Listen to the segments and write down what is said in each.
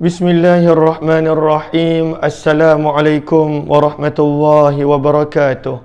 Bismillahirrahmanirrahim. Assalamualaikum warahmatullahi wabarakatuh.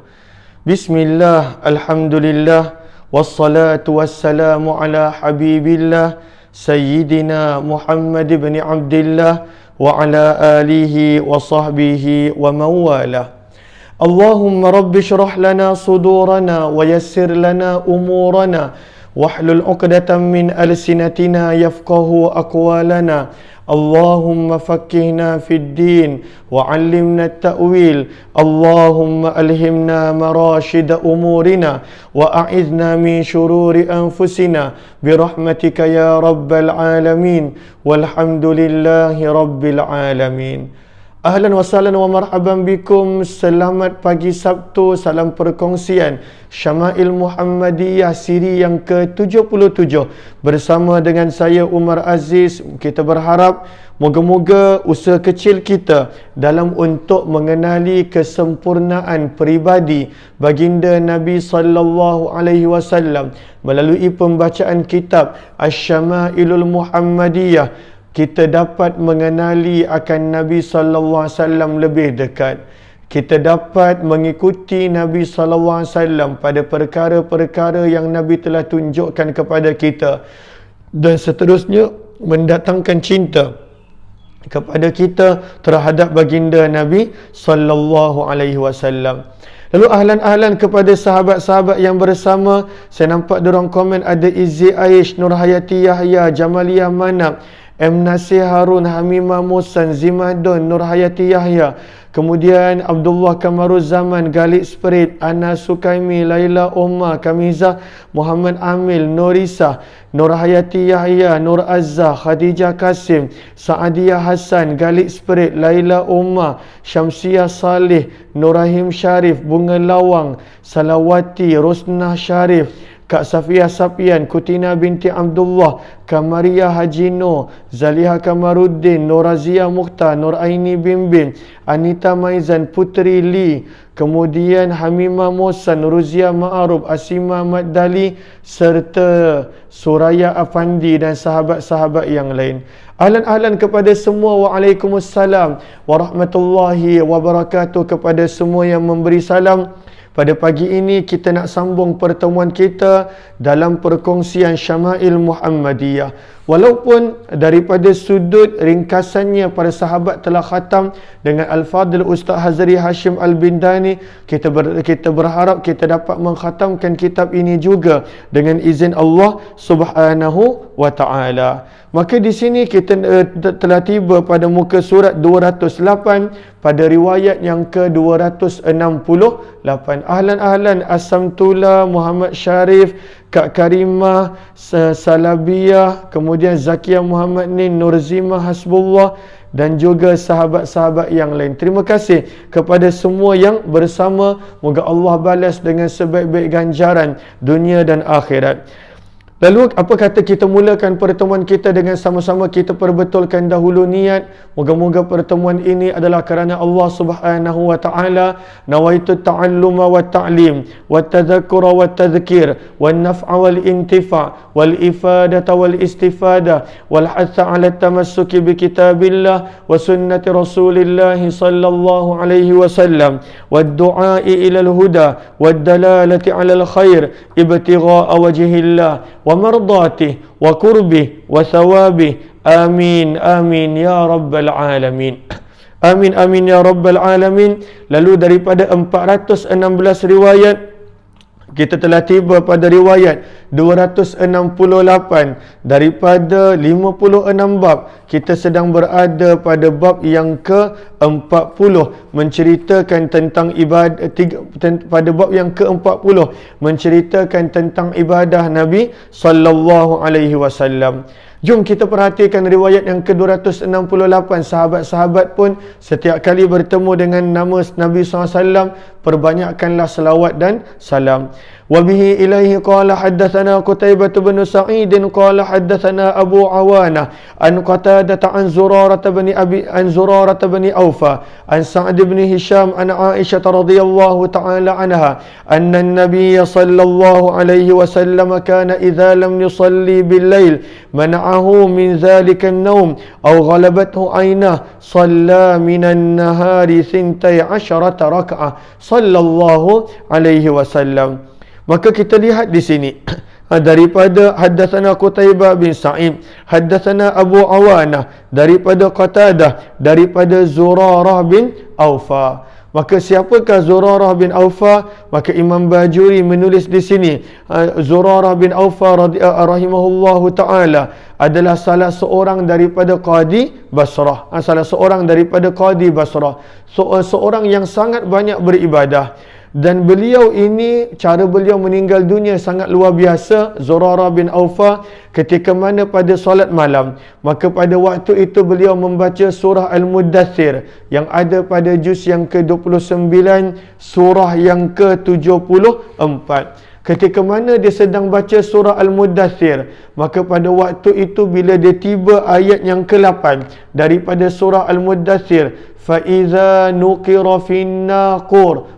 Bismillah, alhamdulillah, wassalatu wassalamu ala habibillah Sayyidina Muhammad ibn Abdillah wa ala alihi wa sahbihi wa mawala. Allahumma rabbi syrah lana sudurana wa yassir lana umurana wahlul 'uqdatam min alsinatina yafqahu aqwalana. Allahumma faqqihna fid din wa 'allimna at-ta'wil. Allahumma alhimna marashida umurina wa a'idhna min shururi anfusina birahmatika ya rabbal alamin. Walhamdulillahi rabbil alamin. Ahlan wa sahlan wa marhaban bikum. Selamat pagi Sabtu. Salam perkongsian Syama'il Muhammadiyah siri yang ke-77 bersama dengan saya Umar Aziz. Kita berharap moga-moga usaha kecil kita dalam untuk mengenali kesempurnaan peribadi baginda Nabi sallallahu alaihi wasallam melalui pembacaan kitab Asy-Syama'ilul Muhammadiyah, kita dapat mengenali akan Nabi sallallahu alaihi wasallam lebih dekat. Kita dapat mengikuti Nabi sallallahu alaihi wasallam pada perkara-perkara yang Nabi telah tunjukkan kepada kita, dan seterusnya mendatangkan cinta kepada kita terhadap baginda Nabi sallallahu alaihi wasallam. Lalu ahlan-ahlan kepada sahabat-sahabat yang bersama. Saya nampak dorang komen ada Izzi Aish, Nur Hayati Yahya, Jamaliyah Manab, M. Nasir Harun, Hamimah Musan, Zimadon, Nur Hayati Yahya, kemudian Abdullah Kamaruz Zaman, Galik Spirit, Ana Sukaimi, Laila Omar, Kamizah, Muhammad Amil, Norisa, Nur Hayati Yahya, Nur Azza, Khadijah Kasim, Saadiyah Hassan, Galik Spirit, Laila Omar, Syamsiah Saleh, Nurahim Syarif, Bunga Lawang, Salawati, Rosnah Syarif, Kak Safiyah Sapian, Kutina binti Abdullah, Kamaria Hajino, Zaliha Kamaruddin, Norazia Mukhtar, Nur Aini Bimbin, Anita Maizan, Putri Lee, kemudian Hamimah Mosan, Ruzia Ma'aruf, Asima Maddali, serta Suraya Afandi dan sahabat-sahabat yang lain. Ahlan-ahlan kepada semua. Waalaikumsalam warahmatullahi wabarakatuh kepada semua yang memberi salam. Pada pagi ini kita nak sambung pertemuan kita dalam perkongsian Syama'il Muhammadiyah. Walaupun daripada sudut ringkasannya para sahabat telah khatam dengan Al-Fadil Ustaz Hazri Hashim Al-Bindani, kita berharap kita dapat mengkhatamkan kitab ini juga dengan izin Allah Subhanahu wa taala. Maka di sini kita telah tiba pada muka surat 208 pada riwayat yang ke-268. Ahlan-ahlan, Assamtullah, Muhammad Syarif, Kak Karimah, Salabiyah, kemudian Zakiah Muhammad Nin, Nurzimah Hasbullah dan juga sahabat-sahabat yang lain. Terima kasih kepada semua yang bersama. Moga Allah balas dengan sebaik-baik ganjaran dunia dan akhirat. Lalu apa kata kita mulakan pertemuan kita dengan sama-sama kita perbetulkan dahulu niat. Moga-moga pertemuan ini adalah kerana Allah Subhanahu wa taala. Nawaitu ta'alluma wa ta'lim wa tadhakkura wa tadhkir wa naf'a wal intifa' wal ifadata wal istifada wal hatha 'ala tamassuki bi kitabillah wa sunnati Rasulillah sallallahu alaihi wasallam wad du'a'i ila al huda wad dalalati 'ala al khair ibtigha'a wajhillah wa mardati wa kurbi wa thawabi. Amin amin ya rabbal alamin. Amin amin ya rabbal alamin. Lalu daripada 416 riwayat kita telah tiba pada riwayat 268. Daripada 56 bab, kita sedang berada pada bab yang ke-40 menceritakan tentang ibadah. Pada bab yang ke-40 menceritakan tentang ibadah Nabi sallallahu alaihi wasallam. Jom kita perhatikan riwayat yang ke-268. Sahabat-sahabat pun setiap kali bertemu dengan nama Nabi SAW, perbanyakkanlah selawat dan salam. وبه إليه قال حدثنا قتيبة بن سعيد قال حدثنا أبو عوانة عن قتادة عن زرارة بن أوفى عن سعد بن هشام عن عائشة رضي الله تعالى عنها أن النبي صلى الله عليه وسلم كان إذا لم يصلي بالليل منعه من ذلك النوم أو غلبته عيناه صلى من النهار 12 ركعة صلى الله عليه وسلم. Maka kita lihat di sini daripada haddatsana Qutaibah bin Sa'id, haddatsana Abu Awanah, daripada Qatadah, daripada Zurarah bin Aufa. Maka siapakah Zurarah bin Aufa? Maka Imam Bajuri menulis di sini, Zurarah bin Aufa rahimahullahu taala adalah salah seorang daripada Qadi Basrah. Salah seorang daripada Qadi Basrah. Seorang yang sangat banyak beribadah. Dan beliau ini, cara beliau meninggal dunia sangat luar biasa. Zurarah bin Aufa, ketika mana pada solat malam, maka pada waktu itu beliau membaca surah Al-Muddathir yang ada pada juz yang ke-29, surah yang ke-74. Ketika mana dia sedang baca surah Al-Muddathir, maka pada waktu itu bila dia tiba ayat yang ke-8 daripada surah Al-Muddathir, فَإِذَا نُقِرَ فِي النَّاقُورِ,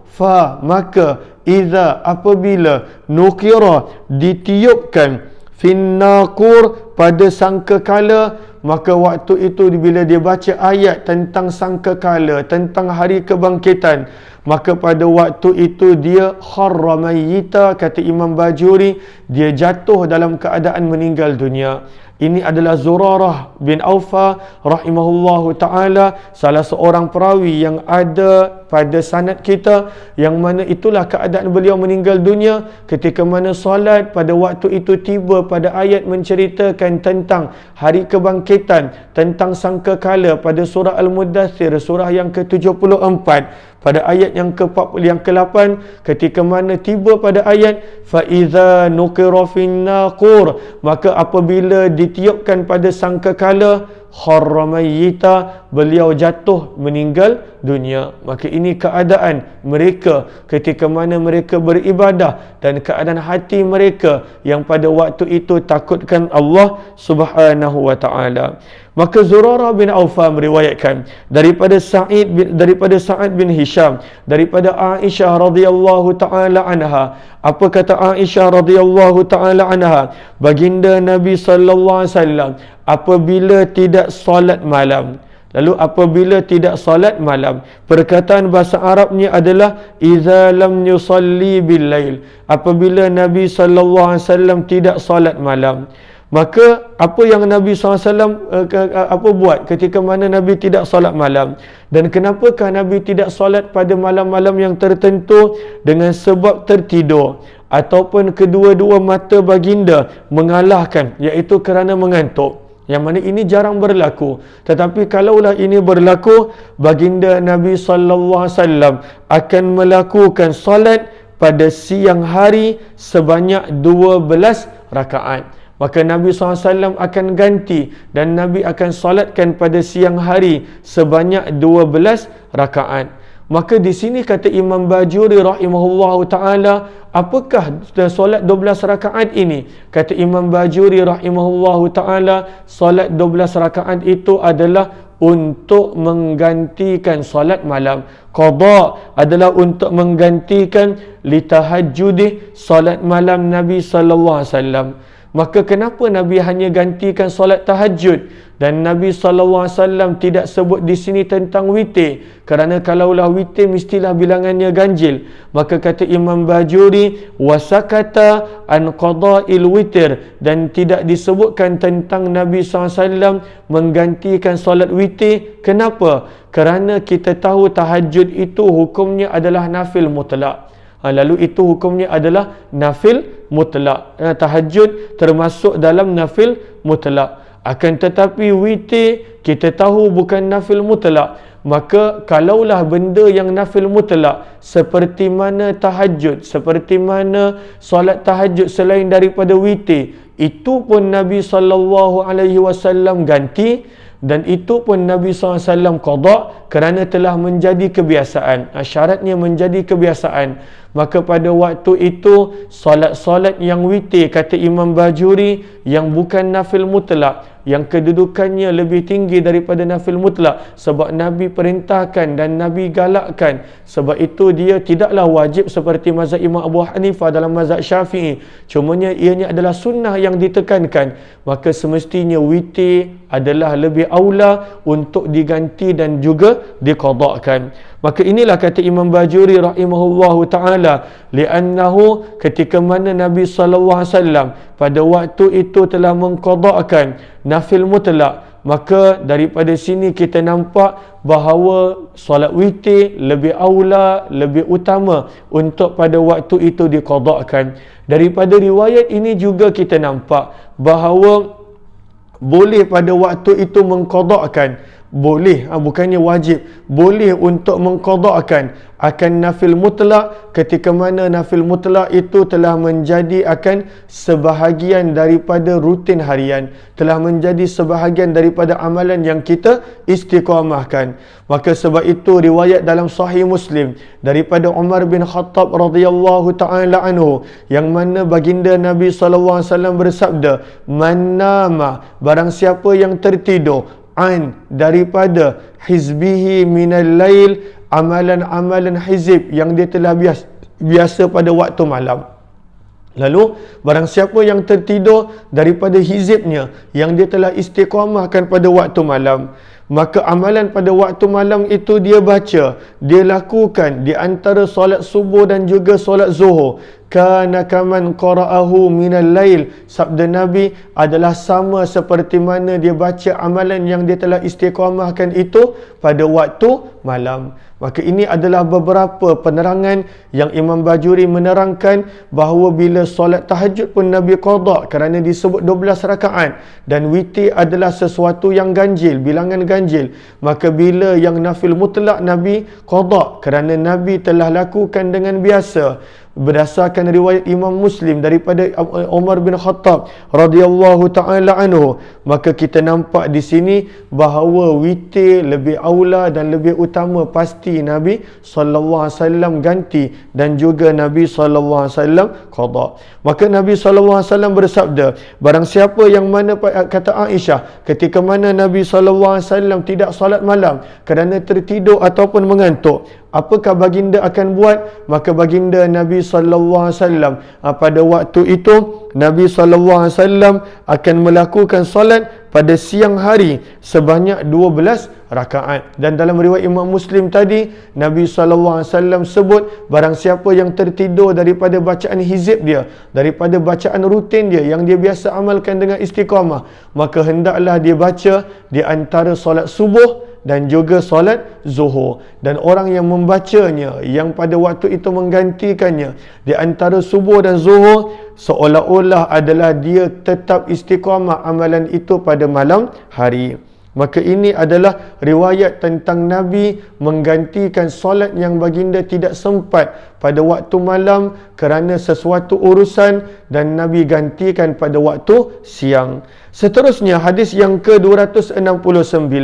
maka iza, apabila, nukira, ditiupkan, finnaqur, pada sangkakala, maka waktu itu bila dia baca ayat tentang sangkakala, tentang hari kebangkitan, maka pada waktu itu dia kharra mayyita, kata Imam Bajuri, dia jatuh dalam keadaan meninggal dunia. Ini adalah Zurarah bin Aufa rahimahullahu ta'ala, salah seorang perawi yang ada pada sanad kita, yang mana itulah keadaan beliau meninggal dunia ketika mana solat pada waktu itu tiba pada ayat menceritakan tentang hari kebangkitan, tentang sangkakala pada surah Al-Muddathir, surah yang ke-74, pada ayat yang ke-8, ketika mana tiba pada ayat فَإِذَا نُقِرَ فِي النَّاقُورِ, maka apabila ditiupkan pada sangkakala, kharra mayyita, beliau jatuh meninggal dunia. Maka ini keadaan mereka ketika mana mereka beribadah dan keadaan hati mereka yang pada waktu itu takutkan Allah Subhanahu wa taala. Maka Zurarah bin Aufa meriwayatkan daripada Sa'ad bin Hisham, daripada Aisyah radhiyallahu taala anha. Apa kata Aisyah radhiyallahu taala anha? Baginda Nabi sallallahu alaihi wasallam apabila tidak solat malam. Lalu apabila tidak solat malam, perkataan bahasa Arabnya adalah idza lam yusalli bil lail. Apabila Nabi sallallahu alaihi wasallam tidak solat malam. Maka apa yang Nabi SAW apa buat ketika mana Nabi tidak solat malam? Dan kenapakah Nabi tidak solat pada malam-malam yang tertentu? Dengan sebab tertidur ataupun kedua-dua mata baginda mengalahkan, iaitu kerana mengantuk. Yang mana ini jarang berlaku. Tetapi kalaulah ini berlaku, baginda Nabi SAW akan melakukan solat pada siang hari sebanyak 12 rakaat. Maka Nabi SAW akan ganti dan Nabi akan solatkan pada siang hari sebanyak 12 rakaat. Maka di sini kata Imam Bajuri rahimahullahu ta'ala, apakah solat 12 rakaat ini? Kata Imam Bajuri rahimahullahu ta'ala, solat 12 rakaat itu adalah untuk menggantikan solat malam. Qada adalah untuk menggantikan litahajjudi, solat malam Nabi sallallahu alaihi wasallam. Maka kenapa Nabi hanya gantikan solat tahajud? Dan Nabi SAW tidak sebut di sini tentang witir. Kerana kalaulah witir mestilah bilangannya ganjil. Maka kata Imam Bajuri, wasakata an qada'il witir. Dan tidak disebutkan tentang Nabi SAW menggantikan solat witir. Kenapa? Kerana kita tahu tahajud itu hukumnya adalah nafil mutlak. Lalu itu hukumnya adalah nafil mutlak. Tahajud termasuk dalam nafil mutlak. Akan tetapi witir kita tahu bukan nafil mutlak. Maka kalaulah benda yang nafil mutlak seperti mana tahajud, seperti mana solat tahajud selain daripada witir, itu pun Nabi SAW ganti, dan itu pun Nabi SAW qada kerana telah menjadi kebiasaan. Syaratnya menjadi kebiasaan. Maka pada waktu itu solat-solat yang witir, kata Imam Bajuri, yang bukan nafil mutlak, yang kedudukannya lebih tinggi daripada nafil mutlak, sebab Nabi perintahkan dan Nabi galakkan. Sebab itu dia tidaklah wajib seperti mazhab Imam Abu Hanifah dalam mazhab Syafi'i, cumanya ianya adalah sunnah yang ditekankan. Maka semestinya witir adalah lebih aula untuk diganti dan juga diqadakkan. Maka inilah kata Imam Bajuri rahimahullahu ta'ala, li'annahu, ketika mana Nabi SAW pada waktu itu telah mengqadakkan nafil mutlak, maka daripada sini kita nampak bahawa solat witir lebih aula, lebih utama untuk pada waktu itu diqadakkan. Daripada riwayat ini juga kita nampak bahawa boleh pada waktu itu mengqadakkan, boleh, bukannya wajib, boleh untuk mengqadakkan akan nafil mutlak ketika mana nafil mutlak itu telah menjadi akan sebahagian daripada rutin harian, telah menjadi sebahagian daripada amalan yang kita istiqamahkan. Maka sebab itu riwayat dalam Sahih Muslim daripada Umar bin Khattab radhiyallahu taala anhu, yang mana baginda Nabi sallallahu alaihi wasallam bersabda, "Man nama, barang siapa yang tertidur an daripada hizbihi minal lail, amalan-amalan hizib yang dia telah biasa pada waktu malam." Lalu barang siapa yang tertidur daripada hizibnya yang dia telah istiqamahkan pada waktu malam, maka amalan pada waktu malam itu dia baca, dia lakukan di antara solat subuh dan juga solat zuhur, kana kaman qara'ahu minal lail, sabda Nabi adalah sama seperti mana dia baca amalan yang dia telah istiqamahkan itu pada waktu malam. Maka ini adalah beberapa penerangan yang Imam Bajuri menerangkan bahawa bila solat tahajud pun Nabi qada kerana disebut 12 rakaat, dan witir adalah sesuatu yang ganjil, bilangan ganjil. Maka bila yang nafil mutlak Nabi qada kerana Nabi telah lakukan dengan biasa. Berdasarkan riwayat Imam Muslim daripada Umar bin Khattab radhiyallahu taala anhu, maka kita nampak di sini bahawa witir lebih aula dan lebih utama, pasti Nabi sallallahu alaihi wasallam ganti dan juga Nabi sallallahu alaihi wasallam qada. Maka Nabi sallallahu alaihi wasallam bersabda, barang siapa yang mana, kata Aisyah, ketika mana Nabi sallallahu alaihi wasallam tidak salat malam kerana tertidur ataupun mengantuk, apakah baginda akan buat? Maka baginda Nabi sallallahu alaihi wasallam pada waktu itu Nabi sallallahu alaihi wasallam akan melakukan solat pada siang hari sebanyak 12 rakaat. Dan dalam riwayat Imam Muslim tadi, Nabi sallallahu alaihi wasallam sebut barang siapa yang tertidur daripada bacaan hizib dia, daripada bacaan rutin dia yang dia biasa amalkan dengan istiqamah, maka hendaklah dia baca di antara solat subuh dan juga solat zuhur. Dan orang yang membacanya, yang pada waktu itu menggantikannya di antara subuh dan zuhur, seolah-olah adalah dia tetap istiqamah amalan itu pada malam hari. Maka ini adalah riwayat tentang Nabi menggantikan solat yang baginda tidak sempat pada waktu malam kerana sesuatu urusan, dan Nabi gantikan pada waktu siang. Seterusnya hadis yang ke-269,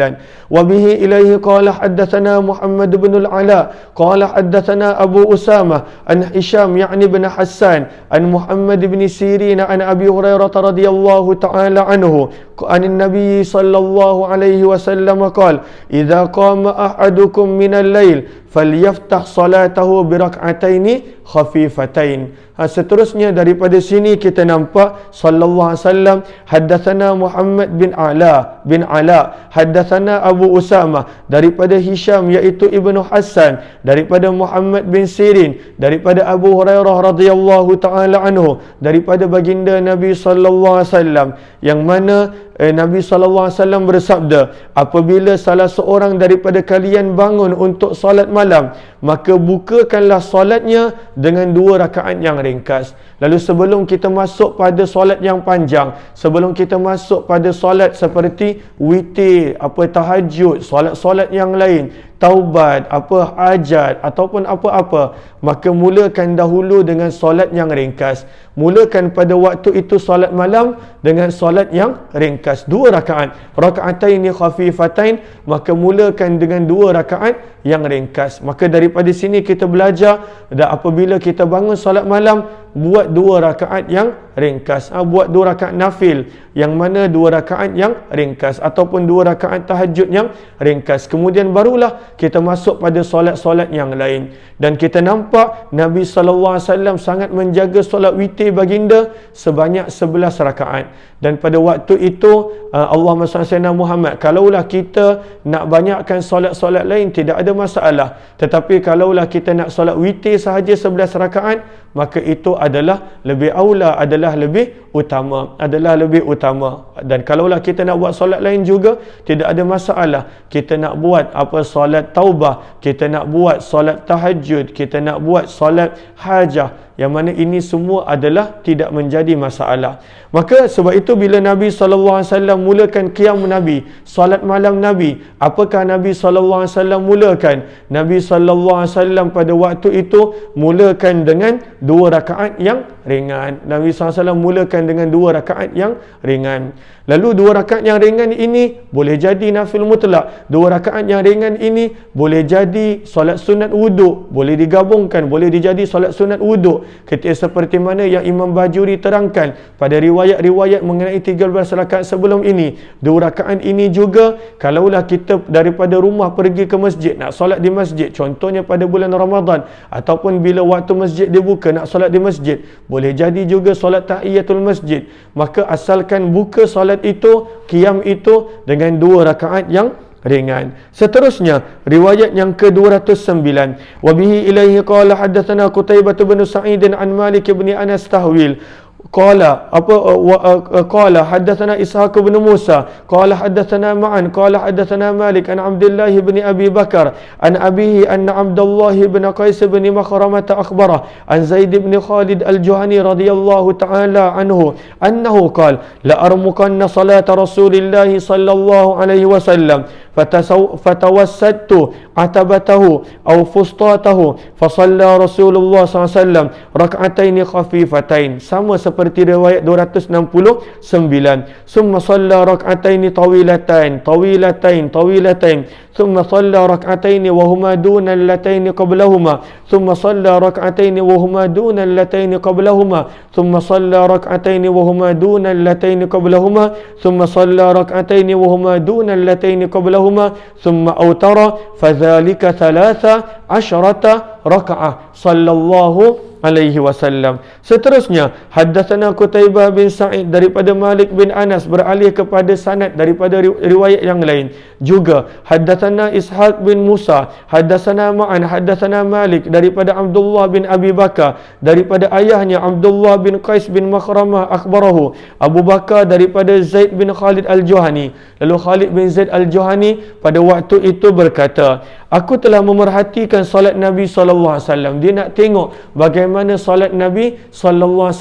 wa bihi ilaihi qala haddatsana Muhammad bin al-Ala qala haddatsana Abu Usamah an Hisham ya'ni bin Hassan an Muhammad bin Sirin an Abi Hurairah radhiyallahu ta'ala anhu an Nabi sallallahu alaihi wasallam qala idza qama ahadukum min al-lail falyaftah salatahu bi rak'ataini khafifatain. Seterusnya daripada sini kita nampak sallallahu alaihi wasallam haddatsana Muhammad bin Ala haddatsana Abu Usamah daripada Hisham iaitu Ibnu Hassan daripada Muhammad bin Sirin daripada Abu Hurairah radhiyallahu taala anhu daripada baginda Nabi sallallahu alaihi wasallam, yang mana Nabi sallallahu alaihi wasallam bersabda, apabila salah seorang daripada kalian bangun untuk solat malam, maka bukakanlah solatnya dengan 2 rakaat yang ringkas. Lalu sebelum kita masuk pada solat yang panjang, sebelum kita masuk pada solat seperti witir, tahajud, solat-solat yang lain, taubat, hajat ataupun apa-apa, maka mulakan dahulu dengan solat yang ringkas. Mulakan pada waktu itu solat malam dengan solat yang ringkas, 2 rakaat. Raka'ataini khafifatain, maka mulakan dengan 2 rakaat yang ringkas. Maka daripada sini kita belajar, dan apabila kita bangun solat malam, buat 2 rakaat yang ringkas. Buat 2 rakaat nafil, yang mana 2 rakaat yang ringkas, ataupun 2 rakaat tahajud yang ringkas. Kemudian barulah kita masuk pada solat-solat yang lain. Dan kita nampak Nabi SAW sangat menjaga solat witir baginda sebanyak 11 rakaat. Dan pada waktu itu Allahumma salli ala Muhammad, kalaulah kita nak banyakkan solat-solat lain tidak ada masalah, tetapi kalaulah kita nak solat witir sahaja 11 rakaat, maka itu adalah lebih aula, adalah lebih utama. Dan kalaulah kita nak buat solat lain juga tidak ada masalah. Kita nak buat solat taubah, kita nak buat solat tahajud, kita nak buat solat hajah, yang mana ini semua adalah tidak menjadi masalah. Maka sebab itu bila Nabi SAW mulakan qiyam Nabi, solat malam Nabi, apakah Nabi SAW mulakan? Nabi SAW pada waktu itu mulakan dengan 2 rakaat yang ringan. Nabi SAW mulakan dengan 2 rakaat yang ringan. Lalu 2 rakaat yang ringan ini boleh jadi nafil mutlak. 2 rakaat yang ringan ini boleh jadi solat sunat wuduk, boleh digabungkan, boleh dijadi solat sunat wuduk. Ketika seperti mana yang Imam Bajuri terangkan pada riwayat-riwayat mengenai 13 rakaat sebelum ini. 2 rakaat ini juga kalaulah kita daripada rumah pergi ke masjid, nak solat di masjid, contohnya pada bulan Ramadan, ataupun bila waktu masjid dibuka nak solat di masjid, boleh jadi juga solat tahiyatul masjid. Maka asalkan buka solat itu, qiyam itu dengan 2 rakaat yang ringan. Seterusnya riwayat yang ke-209, wa bihi ilaihi qala haddatsana Qutaibah bin Sa'id an Malik bin Anas tahwil. Qala haddatsana Ishaq bin Musa qala haddatsana Ma'an qala haddatsana Malik an Abdullah bin Abi Bakar an abihi anna Abdullah bin Qais bin Makhramah akhbara an Zaid bin Khalid al-Juhani radhiyallahu ta'ala anhu annahu qala la armukanna salat Rasulillah sallallahu alaihi wasallam fatawassattu atabatahu aw fustatahu fasalla Rasulullah sallallahu alaihi wasallam rak'ataini khafifatain, sama seperti riwayat 269. Summa shalla rak'ataini tawilatain thumma shalla rak'ataini wa huma duna allataini qablahuma thumma shalla rak'ataini wa huma duna allataini qablahuma thumma shalla rak'ataini wa huma duna allataini qablahuma thumma shalla rak'ataini wa huma duna allataini qablahuma thumma awtara fadhalika 13 raka'ah sallallahu alaihi wasallam. Seterusnya haddatsana Qutaibah bin Sa'id daripada Malik bin Anas, beralih kepada sanad daripada riwayat yang lain juga. Haddatsana Ishaq bin Musa haddatsana Ma'an haddatsana Malik daripada Abdullah bin Abi Bakar daripada ayahnya Abdullah bin Qais bin Makhramah akhbarahu Abu Bakar daripada Zaid bin Khalid al-Juhani. Lalu Khalid bin Zaid al-Juhani pada waktu itu berkata, aku telah memerhatikan solat Nabi SAW. Dia nak tengok bagaimana solat Nabi SAW.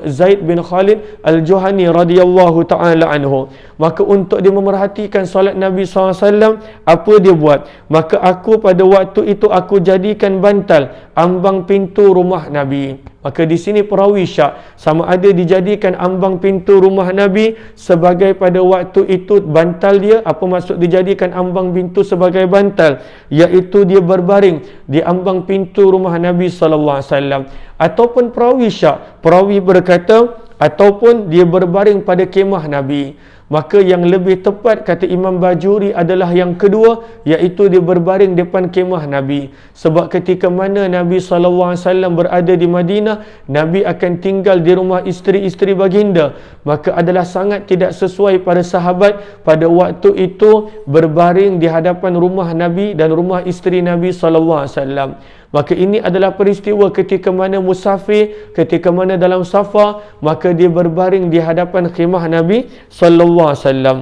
Zaid bin Khalid al-Juhani radhiyallahu ta'ala anhu. Maka untuk dia memerhatikan solat Nabi SAW, apa dia buat? Maka aku pada waktu itu aku jadikan bantal ambang pintu rumah Nabi. Maka di sini perawi syak sama ada dijadikan ambang pintu rumah Nabi sebagai pada waktu itu bantal dia, apa maksud dijadikan ambang pintu sebagai bantal, iaitu dia berbaring di ambang pintu rumah Nabi sallallahu alaihi wasallam. Ataupun perawi syak, perawi berkata ataupun dia berbaring pada kemah Nabi. Maka yang lebih tepat kata Imam Bajuri adalah yang kedua, iaitu dia berbaring depan kemah Nabi. Sebab ketika mana Nabi SAW berada di Madinah, Nabi akan tinggal di rumah isteri-isteri baginda. Maka adalah sangat tidak sesuai para sahabat pada waktu itu berbaring di hadapan rumah Nabi dan rumah isteri Nabi SAW. Maka ini adalah peristiwa ketika mana musafir, ketika mana dalam safar, maka dia berbaring di hadapan khemah Nabi sallallahu alaihi wasallam.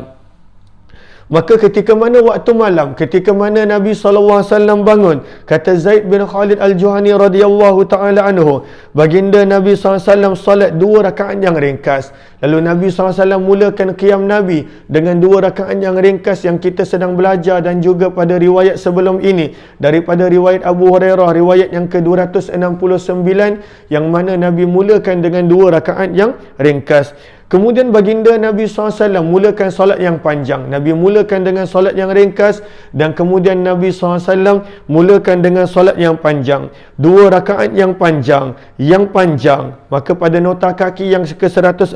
Maka ketika mana waktu malam, ketika mana Nabi SAW bangun, kata Zaid bin Khalid Al-Juhani radhiyallahu ta'ala anhu, baginda Nabi SAW solat 2 rakaat yang ringkas. Lalu Nabi SAW mulakan qiyam Nabi dengan 2 rakaat yang ringkas yang kita sedang belajar, dan juga pada riwayat sebelum ini daripada riwayat Abu Hurairah, riwayat yang ke-269, yang mana Nabi mulakan dengan 2 rakaat yang ringkas. Kemudian baginda Nabi SAW mulakan solat yang panjang. Nabi mulakan dengan solat yang ringkas, dan kemudian Nabi SAW mulakan dengan solat yang panjang. 2 rakaat yang panjang. Maka pada nota kaki yang ke-114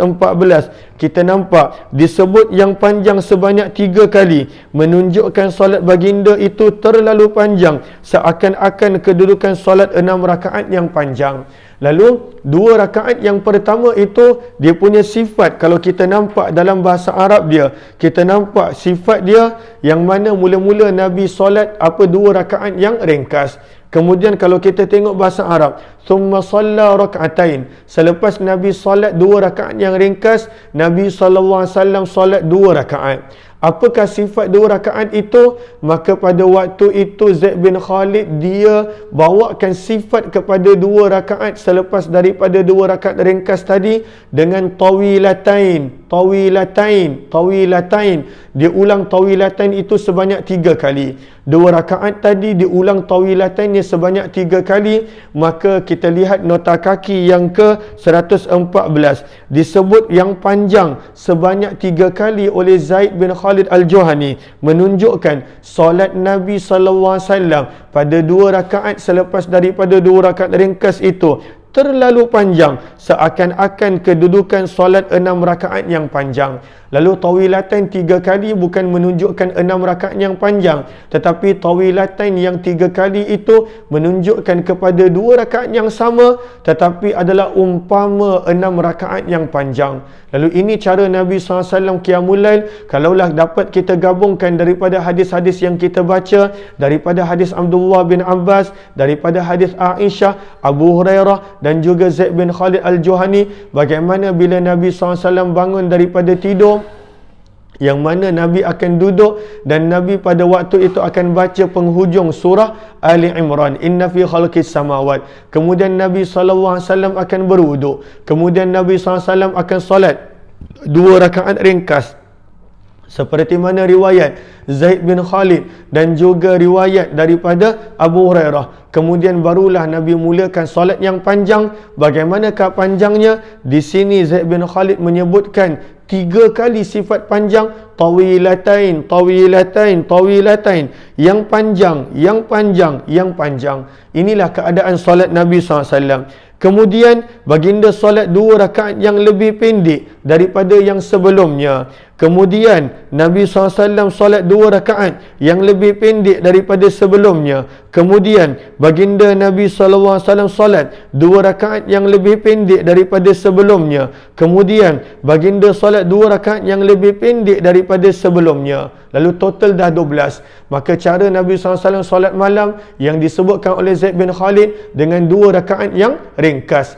kita nampak disebut yang panjang sebanyak 3 kali, menunjukkan solat baginda itu terlalu panjang, seakan-akan kedudukan solat 6 rakaat yang panjang. Lalu 2 rakaat yang pertama itu dia punya sifat, kalau kita nampak dalam bahasa Arab dia, kita nampak sifat dia yang mana mula-mula Nabi solat 2 rakaat yang ringkas. Kemudian kalau kita tengok bahasa Arab, thumma shalla rak'atain, selepas Nabi solat 2 rakaat yang ringkas, Nabi SAW solat 2 rakaat. Apakah sifat 2 rakaat itu? Maka pada waktu itu Zaid bin Khalid dia bawakan sifat kepada 2 rakaat selepas daripada 2 rakaat ringkas tadi dengan tawilatain. Dia ulang tawilatain itu sebanyak 3 kali. 2 rakaat tadi diulang tawilatainnya sebanyak 3 kali. Maka kita lihat nota kaki yang ke-114, disebut yang panjang sebanyak 3 kali oleh Zaid bin Khalid Al-Juhani, menunjukkan solat Nabi SAW pada 2 rakaat selepas daripada 2 rakaat ringkas itu terlalu panjang, seakan-akan kedudukan solat 6 rakaat yang panjang. Lalu tawilatain 3 kali bukan menunjukkan 6 rakaat yang panjang, tetapi tawilatain yang 3 kali itu menunjukkan kepada 2 rakaat yang sama, tetapi adalah umpama 6 rakaat yang panjang. Lalu ini cara Nabi SAW qiyamul lail. Kalaulah dapat kita gabungkan daripada hadis-hadis yang kita baca, daripada hadis Abdullah bin Abbas, daripada hadis Aisyah, Abu Hurairah dan juga Zaid bin Khalid Al-Juhani, bagaimana bila Nabi SAW bangun daripada tidur, yang mana Nabi akan duduk dan Nabi pada waktu itu akan baca penghujung surah Ali Imran, inna fi khalqis samawat. Kemudian Nabi SAW akan berwuduk. Kemudian Nabi SAW akan solat 2 rakaat ringkas, seperti mana riwayat Zaid bin Khalid dan juga riwayat daripada Abu Hurairah. Kemudian barulah Nabi mulakan solat yang panjang. Bagaimanakah panjangnya? Di sini Zaid bin Khalid menyebutkan 3 kali sifat panjang, tawilatain. Yang panjang. Inilah keadaan solat Nabi SAW. Kemudian baginda solat 2 rakaat yang lebih pendek daripada yang sebelumnya. Kemudian Nabi SAW solat 2 rakaat yang lebih pendek daripada sebelumnya. Kemudian baginda Nabi SAW solat 2 rakaat yang lebih pendek daripada sebelumnya. Kemudian baginda solat 2 rakaat yang lebih pendek daripada sebelumnya. Lalu total dah 12. Maka cara Nabi SAW solat malam yang disebutkan oleh Zaid bin Khalid dengan 2 rakaat yang ringkas.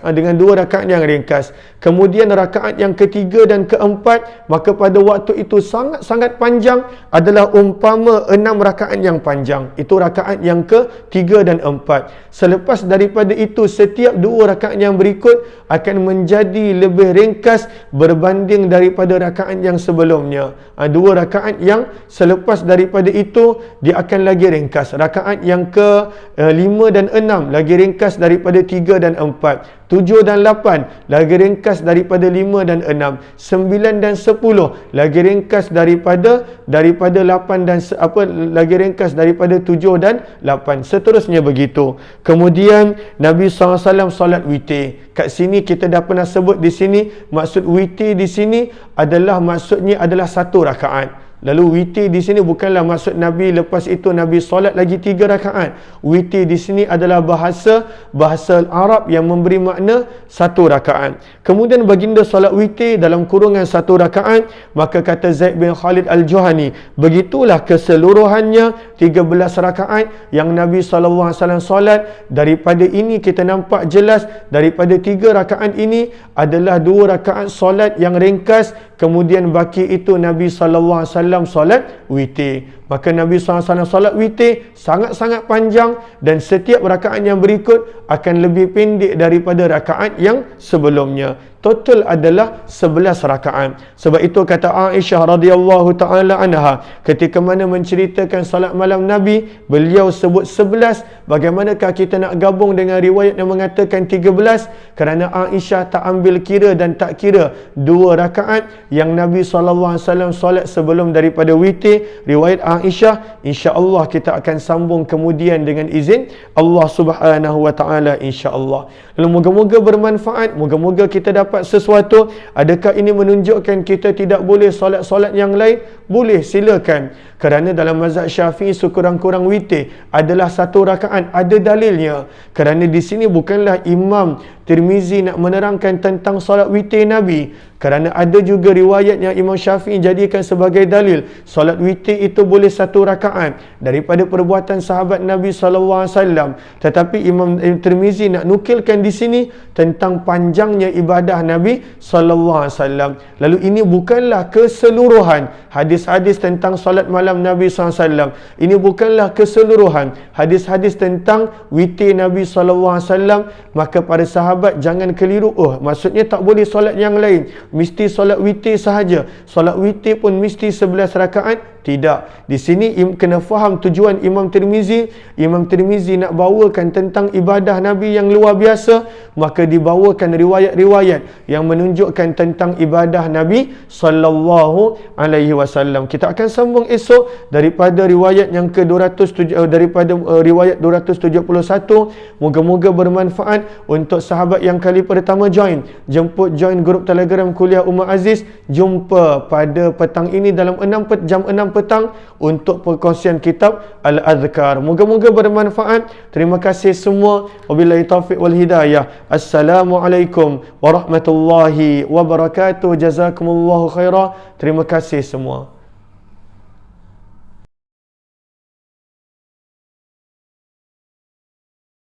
Kemudian rakaat yang ketiga dan keempat, maka pada waktu itu sangat panjang, adalah umpama 6 rakaat yang panjang. Itu rakaat yang ke-3 dan 4. Selepas daripada itu, setiap 2 rakaat yang berikut akan menjadi lebih ringkas berbanding daripada rakaat yang sebelumnya. 2 rakaat yang selepas daripada itu dia akan lagi ringkas. Rakaat yang ke-5 dan 6 lagi ringkas daripada 3 dan 4. 7 dan 8 lagi ringkas daripada 5 dan 6. 9 dan 10 lagi ringkas daripada 8 dan lagi ringkas daripada 7 dan 8. Seterusnya begitu. Kemudian Nabi SAW solat witir. Kat sini kita dah pernah sebut di sini, maksud witir di sini maksudnya adalah 1 rakaat. Lalu witir di sini bukanlah maksud Nabi lepas itu Nabi solat lagi 3 rakaat. Witir di sini adalah bahasa Arab yang memberi makna 1 rakaat. Kemudian baginda solat witir dalam kurungan 1 rakaat. Maka kata Zaid bin Khalid Al-Juhani, begitulah keseluruhannya 13 rakaat yang Nabi SAW solat. Daripada ini kita nampak jelas, daripada 3 rakaat ini adalah 2 rakaat solat yang ringkas, kemudian baki itu Nabi SAW solat witir. Maka Nabi SAW solat witir sangat-sangat panjang, dan setiap rakaat yang berikut akan lebih pendek daripada rakaat yang sebelumnya. Total adalah 11 rakaat. Sebab itu kata Aisyah radhiyallahu taala anha, ketika mana menceritakan salat malam Nabi, beliau sebut 11. Bagaimanakah kita nak gabung dengan riwayat yang mengatakan 13? Kerana Aisyah tak ambil kira dan tak kira 2 rakaat yang Nabi SAW solat sebelum daripada witir. Riwayat Aisyah, insya-Allah kita akan sambung kemudian dengan izin Allah Subhanahu wa taala, insya-Allah. Lalu moga-moga bermanfaat, moga-moga kita dapat sesuatu. Adakah ini menunjukkan kita tidak boleh solat-solat yang lain? Boleh, silakan. Kerana dalam mazhab Syafi'i sekurang-kurang witir adalah 1 rakaat, ada dalilnya. Kerana di sini bukanlah Imam Tirmizi nak menerangkan tentang solat witir Nabi, kerana ada juga riwayat yang Imam Syafi'i jadikan sebagai dalil solat witir itu boleh 1 rakaat daripada perbuatan sahabat Nabi SAW. Tetapi Imam Tirmizi nak nukilkan di sini tentang panjangnya ibadah Nabi SAW. Lalu ini bukanlah keseluruhan hadis-hadis tentang solat malam Nabi SAW. Ini bukanlah keseluruhan hadis-hadis tentang witir Nabi SAW. Maka para sahabat jangan keliru, maksudnya tak boleh solat yang lain, mesti solat witir sahaja. Solat witir pun mesti 11 rakaat? Tidak. Di sini kena faham tujuan Imam Tirmizi. Imam Tirmizi nak bawakan tentang ibadah Nabi yang luar biasa, maka dibawakan riwayat-riwayat yang menunjukkan tentang ibadah Nabi sallallahu alaihi wasallam. Kita akan sambung esok daripada riwayat yang ke-207, daripada riwayat 271. Moga-moga bermanfaat untuk sahabat yang kali pertama join join grup Telegram Kuliah Umar Aziz. Jumpa pada petang ini dalam jam 6 petang untuk perkongsian kitab Al-Adhkar. Moga-moga bermanfaat. Terima kasih semua. Wabillahi taufiq wal hidayah. Assalamualaikum warahmatullahi wabarakatuh. Jazakumullahu khairah. Terima kasih semua.